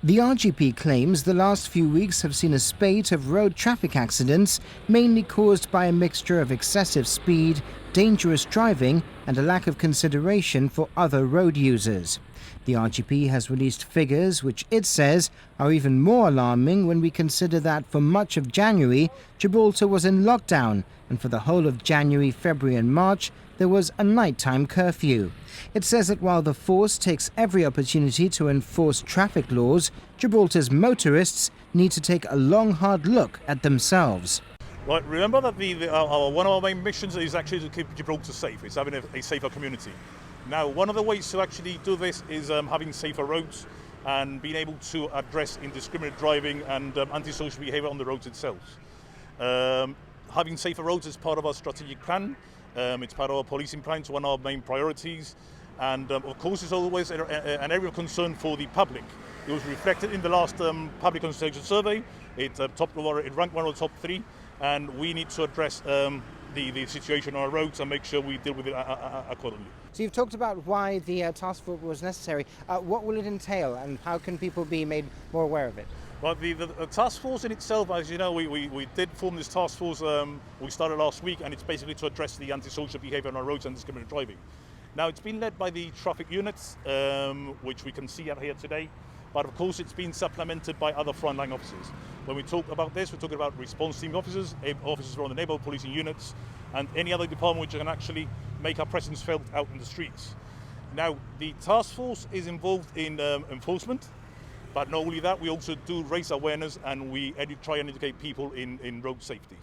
The RGP claims the last few weeks have seen a spate of road traffic accidents, mainly caused by a mixture of excessive speed, dangerous driving and a lack of consideration for other road users. The RGP has released figures which it says are even more alarming when we consider that for much of January, Gibraltar was in lockdown, and for the whole of January, February and March, there was a nighttime curfew. It says that while the force takes every opportunity to enforce traffic laws, Gibraltar's motorists need to take a long, hard look at themselves. Right, remember that one of our main missions is actually to keep Gibraltar safe. It's having a safer community. Now, one of the ways to actually do this is having safer roads and being able to address indiscriminate driving and antisocial behaviour on the roads itself. Having safer roads is part of our strategic plan. It's part of our policing plan. It's one of our main priorities. And of course, it's always an area of concern for the public. It was reflected in the last public consultation survey. It ranked one of the top 3. And we need to address the situation on our roads and make sure we deal with it accordingly. So you've talked about why the task force was necessary. What will it entail and how can people be made more aware of it? Well, the task force in itself, as you know, we did form this task force. We started last week, and it's basically to address the antisocial behaviour on our roads and discriminatory driving. Now, it's been led by the traffic units, which we can see out here today. But of course, it's been supplemented by other frontline officers. When we talk about this, we're talking about response team officers, officers from the Neighbourhood Police and Units, and any other department which can actually make our presence felt out in the streets. Now, the task force is involved in enforcement, but not only that, we also do raise awareness and we try and educate people in road safety.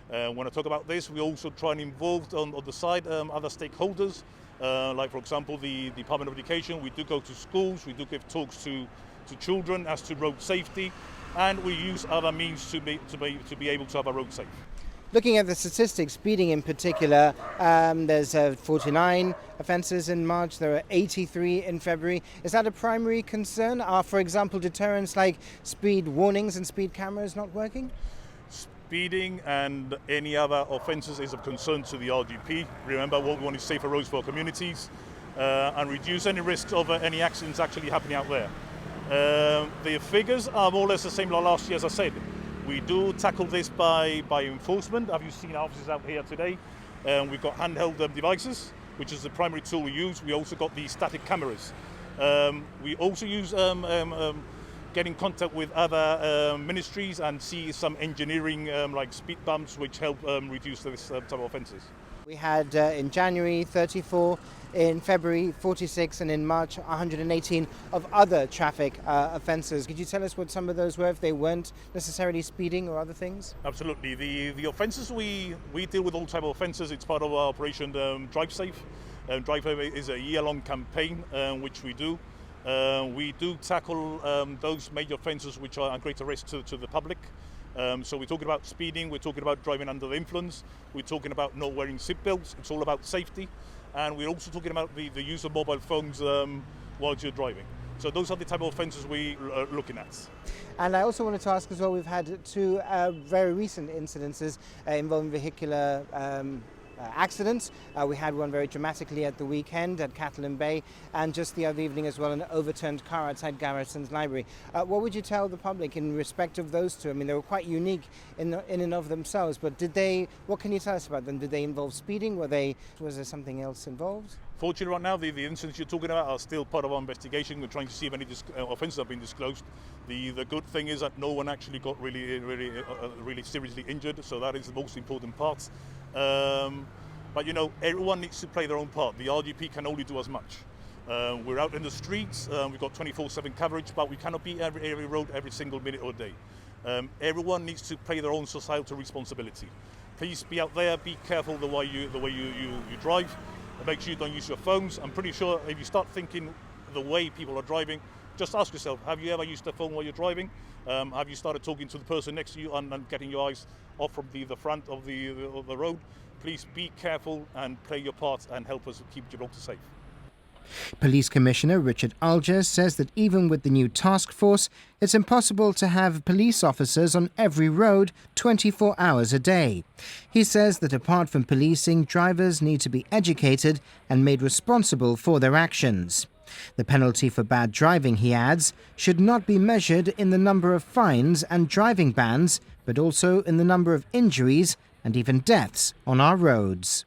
When I talk about this, we also try and involve on the side other stakeholders, like for example the Department of Education. We do go to schools, we do give talks to children as to road safety, and we use other means to be able to have a road safe. Looking at the statistics, speeding in particular, there's 49 offences in March, there are 83 in February. Is that a primary concern? Are, for example, deterrents like speed warnings and speed cameras not working? Speeding and any other offences is of concern to the RGP. Remember, what we want is safer roads for our communities and reduce any risks of any accidents actually happening out there. The figures are more or less the same like last year, as I said. We do tackle this by enforcement. Have you seen our officers out here today? We've got handheld devices, which is the primary tool we use. We also got the static cameras. We also use get in contact with other ministries and see some engineering like speed bumps, which help reduce this type of offences. We had in January 34, in February 46 and in March 118 of other traffic offences. Could you tell us what some of those were if they weren't necessarily speeding or other things? Absolutely. The offences we deal with all type of offences. It's part of our operation Drive Safe. Drive Safe is a year-long campaign which we do. We do tackle those major offences which are a greater risk to the public. So we're talking about speeding, we're talking about driving under the influence, we're talking about not wearing seatbelts. It's all about safety. And we're also talking about the use of mobile phones while you're driving. So those are the type of offences we are looking at. And I also wanted to ask as well, we've had 2 very recent incidences involving vehicular accidents. We had one very dramatically at the weekend at Catalan Bay, and just the other evening as well, an overturned car outside Garrison's Library. What would you tell the public in respect of those 2? I mean, they were quite unique in and of themselves, but what can you tell us about them? Did they involve speeding? Was there something else involved? Fortunately, right now, the incidents you're talking about are still part of our investigation. We're trying to see if any offences have been disclosed. The good thing is that no one actually got really seriously injured, so that is the most important part. But you know, everyone needs to play their own part. The RGP can only do as much. We're out in the streets, we've got 24/7 coverage, but we cannot be every road every single minute or day. Everyone needs to play their own societal responsibility. Please be out there, be careful the way you drive, and make sure you don't use your phones. I'm pretty sure if you start thinking the way people are driving, just ask yourself, have you ever used a phone while you're driving? Have you started talking to the person next to you and getting your eyes off from the front of the road? Please be careful and play your part and help us keep Gibraltar safe. Police Commissioner Richard Alger says that even with the new task force, it's impossible to have police officers on every road 24 hours a day. He says that apart from policing, drivers need to be educated and made responsible for their actions. The penalty for bad driving, he adds, should not be measured in the number of fines and driving bans, but also in the number of injuries and even deaths on our roads.